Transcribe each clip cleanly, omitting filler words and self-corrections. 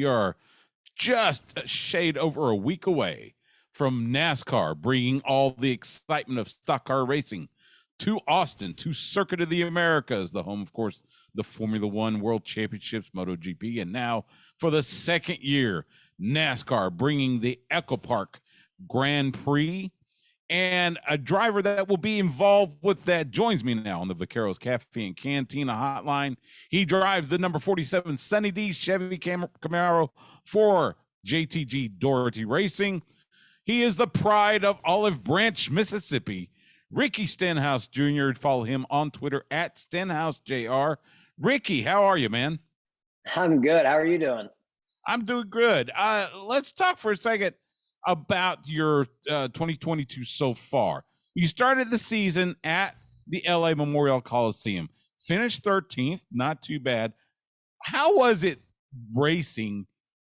We are just a shade over a week away from NASCAR bringing all the excitement of stock car racing to Austin, to Circuit of the Americas, the home, of course, the Formula One World Championships, MotoGP, and now for the second year, NASCAR bringing the EchoPark Grand Prix. And a driver that will be involved with that joins me now on the Vaqueros Cafe and Cantina hotline. He drives the number 47 Sunny D Chevy Camaro for JTG Doherty Racing. He is the pride of Olive Branch, Mississippi. Ricky Stenhouse Jr. Follow him on Twitter at StenhouseJR. Ricky, how are you, man? I'm good. How are you doing? I'm doing good. Let's talk for a second about your 2022 so far. You started the season at the LA Memorial Coliseum, finished 13th, not too bad. How was it racing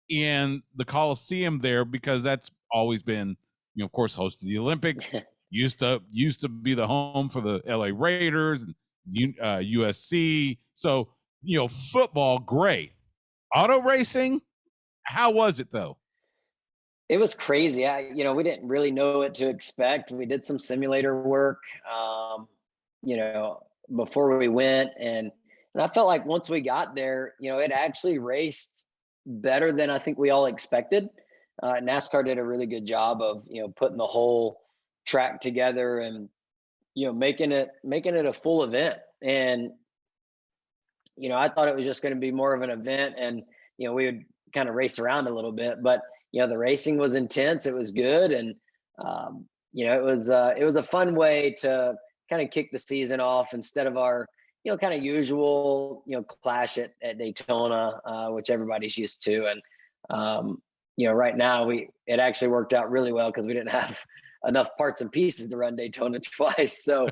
in the Coliseum there? Because that's always been, of course, hosted the Olympics. used to be the home for the LA Raiders and USC. So, football, great. Auto racing, how was it though? It was crazy. We didn't really know what to expect. We did some simulator work, before we went. And I felt like once we got there, it actually raced better than I think we all expected. NASCAR did a really good job of, putting the whole track together and, making it a full event. And, I thought it was just going to be more of an event and, we would kind of race around a little bit, but the racing was intense. It was good. And, it was a fun way to kind of kick the season off instead of our, kind of usual, clash at Daytona, which everybody's used to. And, right now it actually worked out really well because we didn't have enough parts and pieces to run Daytona twice. So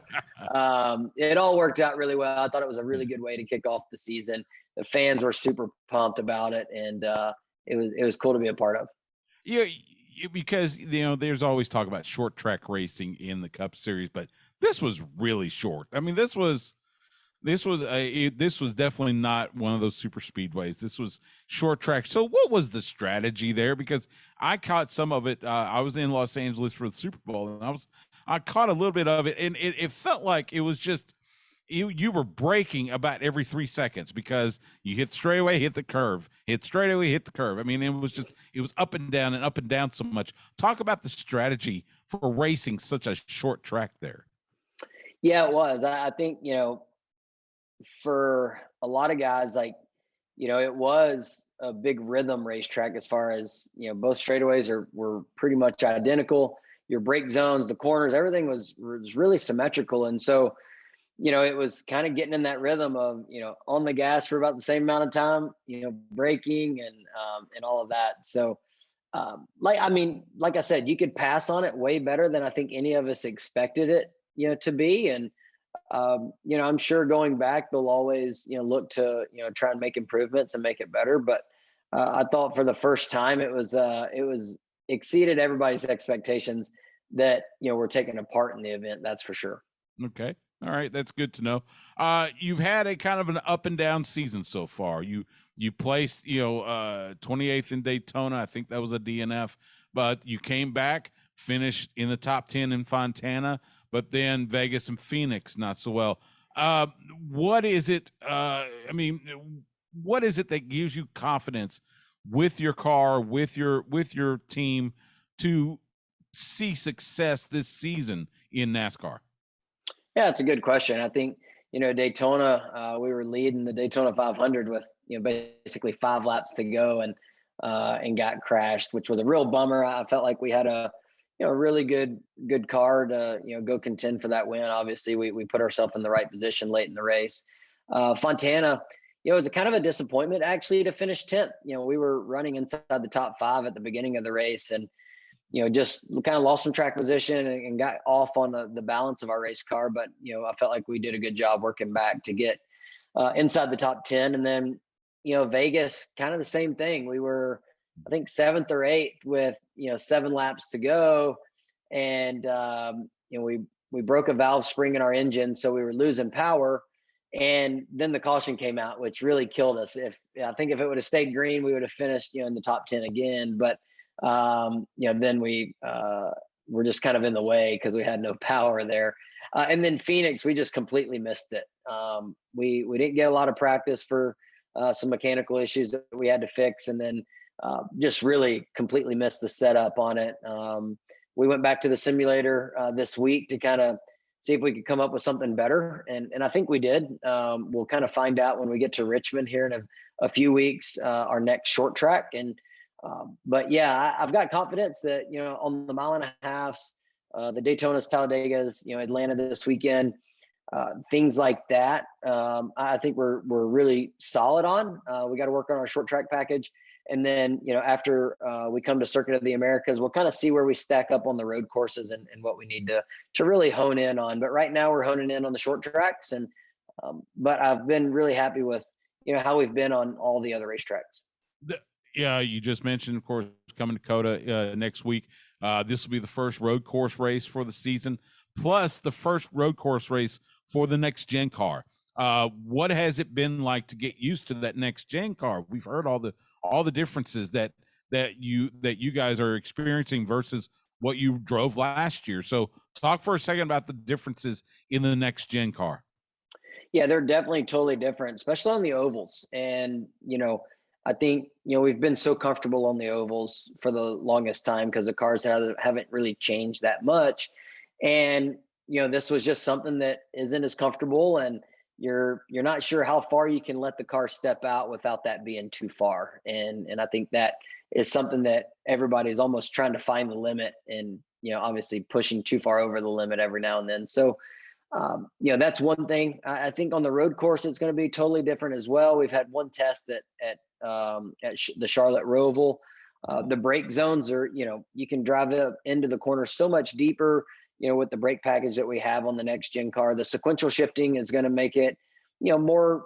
it all worked out really well. I thought it was a really good way to kick off the season. The fans were super pumped about it. And it was cool to be a part of. Yeah, because there's always talk about short track racing in the Cup Series, but this was really short. I mean, this was definitely not one of those super speedways. This was short track. So, what was the strategy there? Because I caught some of it. I was in Los Angeles for the Super Bowl, and I caught a little bit of it, and it felt like it was just. You were braking about every 3 seconds because you hit straightaway, hit the curve, hit straightaway, hit the curve. I mean, it was up and down so much. Talk about the strategy for racing such a short track there. Yeah, it was. I think, for a lot of guys, it was a big rhythm racetrack as far as, both straightaways were pretty much identical. Your brake zones, the corners, everything was really symmetrical. And so, it was kind of getting in that rhythm of, on the gas for about the same amount of time, braking and all of that. So, like I said, you could pass on it way better than I think any of us expected it, to be. And, I'm sure going back, they'll always, look to, try and make improvements and make it better. But I thought for the first time, it was exceeded everybody's expectations that, we're taking a part in the event. That's for sure. Okay. All right, that's good to know. You've had a kind of an up and down season so far. You placed, 28th in Daytona. I think that was a DNF, but you came back, finished in the top 10 in Fontana, but then Vegas and Phoenix not so well. What is it? What is it that gives you confidence with your car, with your team to see success this season in NASCAR? Yeah, it's a good question. I think, Daytona, we were leading the Daytona 500 with, basically 5 laps to go and got crashed, which was a real bummer. I felt like we had a really good car to, go contend for that win. Obviously, we put ourselves in the right position late in the race. Fontana, it was a kind of a disappointment actually to finish 10th. We were running inside the top 5 at the beginning of the race and, just kind of lost some track position and got off on the balance of our race car. But, I felt like we did a good job working back to get inside the top 10. And then, Vegas, kind of the same thing. We were, I think, 7th or 8th with, 7 laps to go. And, we broke a valve spring in our engine. So we were losing power. And then the caution came out, which really killed us. I think if it would have stayed green, we would have finished, in the top 10 again. But then we were just kind of in the way because we had no power there. And then Phoenix, we just completely missed it. We didn't get a lot of practice for some mechanical issues that we had to fix, and then just really completely missed the setup on it. We went back to the simulator this week to kind of see if we could come up with something better. And I think we did. We'll kind of find out when we get to Richmond here in a few weeks, our next short track. But yeah, I've got confidence that, on the 1.5 miles, the Daytonas, Talladegas, Atlanta this weekend, things like that. I think we're really solid on. We got to work on our short track package. And then, after we come to Circuit of the Americas, we'll kind of see where we stack up on the road courses and what we need to really hone in on. But right now we're honing in on the short tracks. But I've been really happy with, how we've been on all the other racetracks. Yeah, you just mentioned, of course, coming to COTA next week. This will be the first road course race for the season, plus the first road course race for the next gen car. What has it been like to get used to that next gen car? We've heard all the differences that you guys are experiencing versus what you drove last year. So talk for a second about the differences in the next gen car. Yeah, they're definitely totally different, especially on the ovals. And, I think, we've been so comfortable on the ovals for the longest time because the cars haven't really changed that much. And, this was just something that isn't as comfortable, and you're not sure how far you can let the car step out without that being too far. And I think that is something that everybody's almost trying to find the limit, and, obviously pushing too far over the limit every now and then. So, that's one thing. I think on the road course, it's going to be totally different as well. We've had one test at the Charlotte Roval. The brake zones are, you can drive up into the corner so much deeper, with the brake package that we have on the next gen car. The sequential shifting is going to make it, more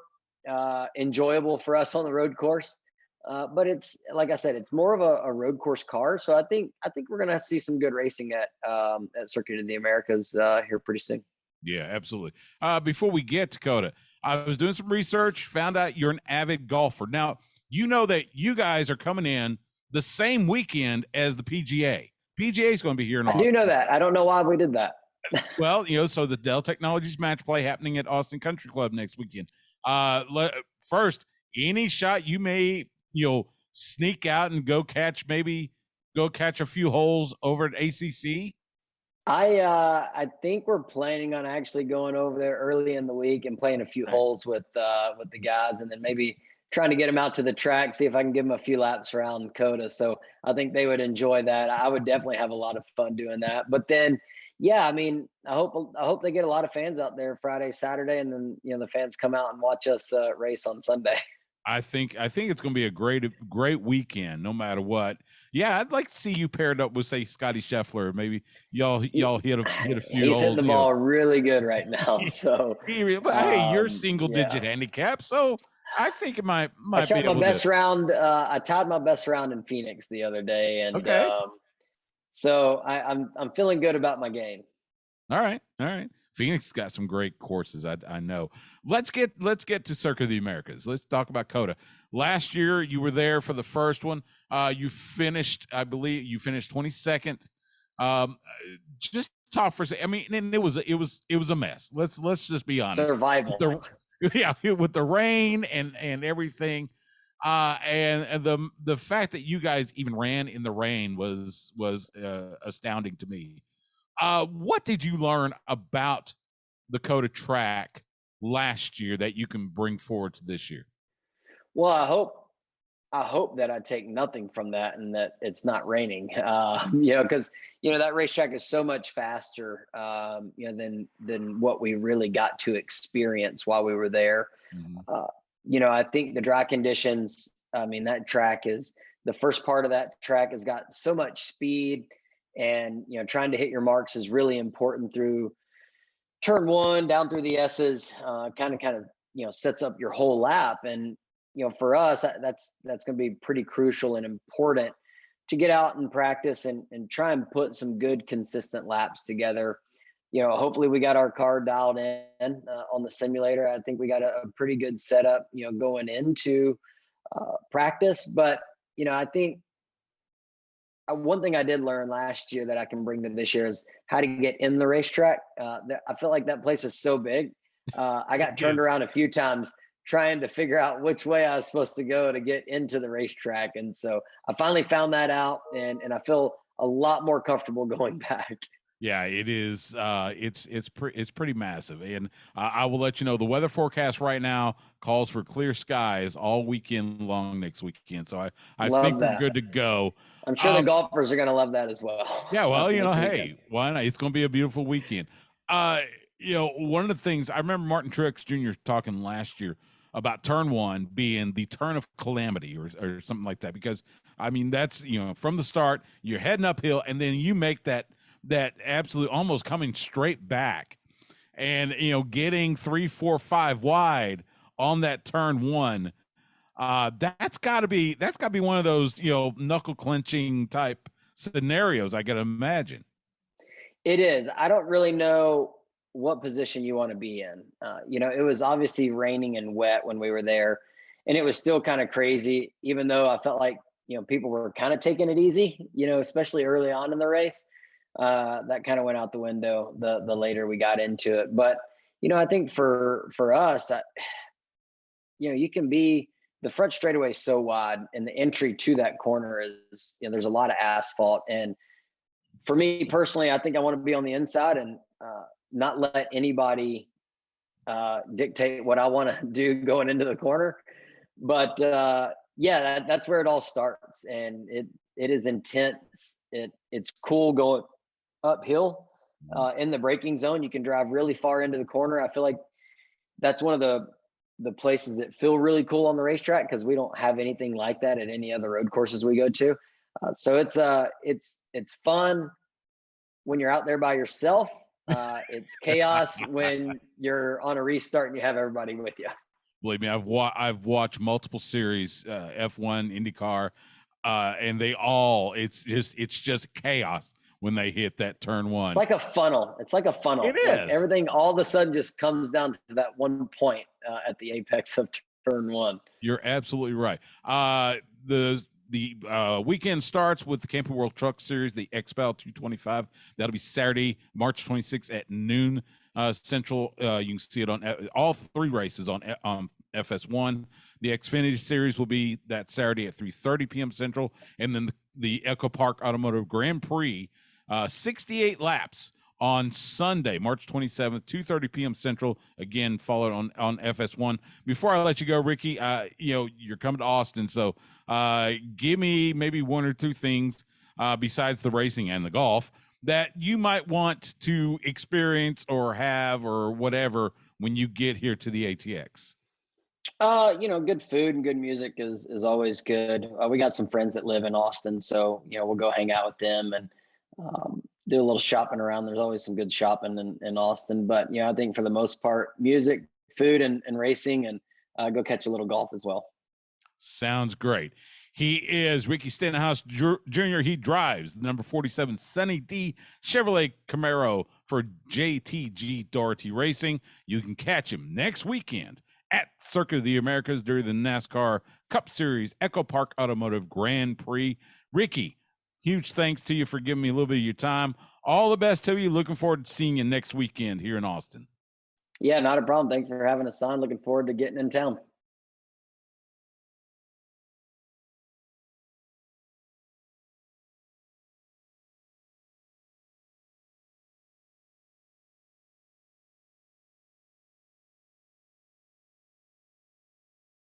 enjoyable for us on the road course. But it's, like I said, it's more of a road course car. So I think we're going to see some good racing at Circuit of the Americas here pretty soon. Yeah, absolutely. Before we get to COTA, I was doing some research, found out you're an avid golfer. Now, you know that you guys are coming in the same weekend as the PGA. PGA is going to be here in Austin. I do know that. I don't know why we did that. Well, so the Dell Technologies match play happening at Austin Country Club next weekend. First, any shot you may, sneak out and go catch a few holes over at ACC? I think we're planning on actually going over there early in the week and playing a few holes with the guys, and then maybe trying to get them out to the track, see if I can give them a few laps around COTA. So I think they would enjoy that. I would definitely have a lot of fun doing that. But then, yeah, I mean, I hope they get a lot of fans out there Friday, Saturday, and then the fans come out and watch us race on Sunday. I think it's going to be a great weekend, no matter what. Yeah, I'd like to see you paired up with, say, Scotty Scheffler. Maybe y'all hit a few. He's hitting the ball really good right now. So, hey, you're single digit handicap, so I think it might. I shot my best round. I tied my best round in Phoenix the other day, and so I'm feeling good about my game. All right. Phoenix got some great courses. I know. Let's get to Circuit of the Americas. Let's talk about COTA. Last year you were there for the first one. You finished, I believe, 22nd. Just talk for a second. I mean, and it was a mess. Let's just be honest. Survival. With the rain and everything. And the fact that you guys even ran in the rain was astounding to me. What did you learn about the COTA track last year that you can bring forward to this year? Well, I hope that I take nothing from that, and that it's not raining. Because that racetrack is so much faster, than what we really got to experience while we were there. Mm-hmm. I think the dry conditions. I mean, that track is the first part of that track has got so much speed. And, trying to hit your marks is really important through turn one down through the S's, kind of, sets up your whole lap. And, for us, that's going to be pretty crucial and important to get out and practice and try and put some good, consistent laps together. hopefully we got our car dialed in on the simulator. I think we got a pretty good setup, going into practice. But, I think one thing I did learn last year that I can bring to this year is how to get in the racetrack. I feel like that place is so big. I got turned around a few times trying to figure out which way I was supposed to go to get into the racetrack. And so I finally found that out, and I feel a lot more comfortable going back. Yeah, it is. It's pretty massive, and I will let you know the weather forecast right now calls for clear skies all weekend long next weekend. So I think we're good to go. I'm sure the golfers are going to love that as well. Yeah, well, hey, why not? It's going to be a beautiful weekend. One of the things I remember Martin Truex Jr. talking last year about turn one being the turn of calamity or something like that, because I mean that's from the start you're heading uphill and then you make that absolute almost coming straight back, and getting 3, 4, 5 wide on that turn one. That's got to be one of those knuckle clenching type scenarios, I gotta imagine. It is. I don't really know what position you want to be in. It was obviously raining and wet when we were there, and it was still kind of crazy, even though I felt like people were kind of taking it easy, especially early on in the race. That kind of went out the window the later we got into it. But I think for us, you can be the front straightaway is so wide, and the entry to that corner is there's a lot of asphalt. And for me personally, I think I want to be on the inside and not let anybody dictate what I want to do going into the corner. But that's where it all starts, and it is intense. It's cool going uphill in the braking zone. You can drive really far into the corner. I feel like that's one of the places that feel really cool on the racetrack, because we don't have anything like that at any other road courses we go to. So it's fun when you're out there by yourself. It's chaos when you're on a restart and you have everybody with you. Believe me, I've watched multiple series, F1, IndyCar, and it's just chaos when they hit that turn one. It's like a funnel. It is. Like everything all of a sudden just comes down to that one point at the apex of turn one. You're absolutely right. The weekend starts with the Camping World Truck Series, the XPEL 225. That'll be Saturday, March 26th at noon Central. You can see it on all 3 races on FS1. The Xfinity Series will be that Saturday at 3:30 p.m. Central, and then the EchoPark Automotive Grand Prix, 68 laps on Sunday, March 27th, 2:30 p.m. Central, again followed on FS1. Before I let you go, Ricky, you're coming to Austin, so give me maybe 1 or 2 things besides the racing and the golf that you might want to experience or have or whatever when you get here to the ATX. Good food and good music is always good. We got some friends that live in Austin, so we'll go hang out with them and do a little shopping around. There's always some good shopping in Austin, but I think for the most part, music, food, and racing, and go catch a little golf as well. Sounds great. He is Ricky Stenhouse Jr. He drives the number 47 Sunny D Chevrolet Camaro for JTG Doherty Racing. You can catch him next weekend at Circuit of the Americas during the NASCAR Cup Series EchoPark Automotive Grand Prix. Ricky, huge thanks to you for giving me a little bit of your time. All the best to you. Looking forward to seeing you next weekend here in Austin. Yeah, not a problem. Thanks for having us on. Looking forward to getting in town.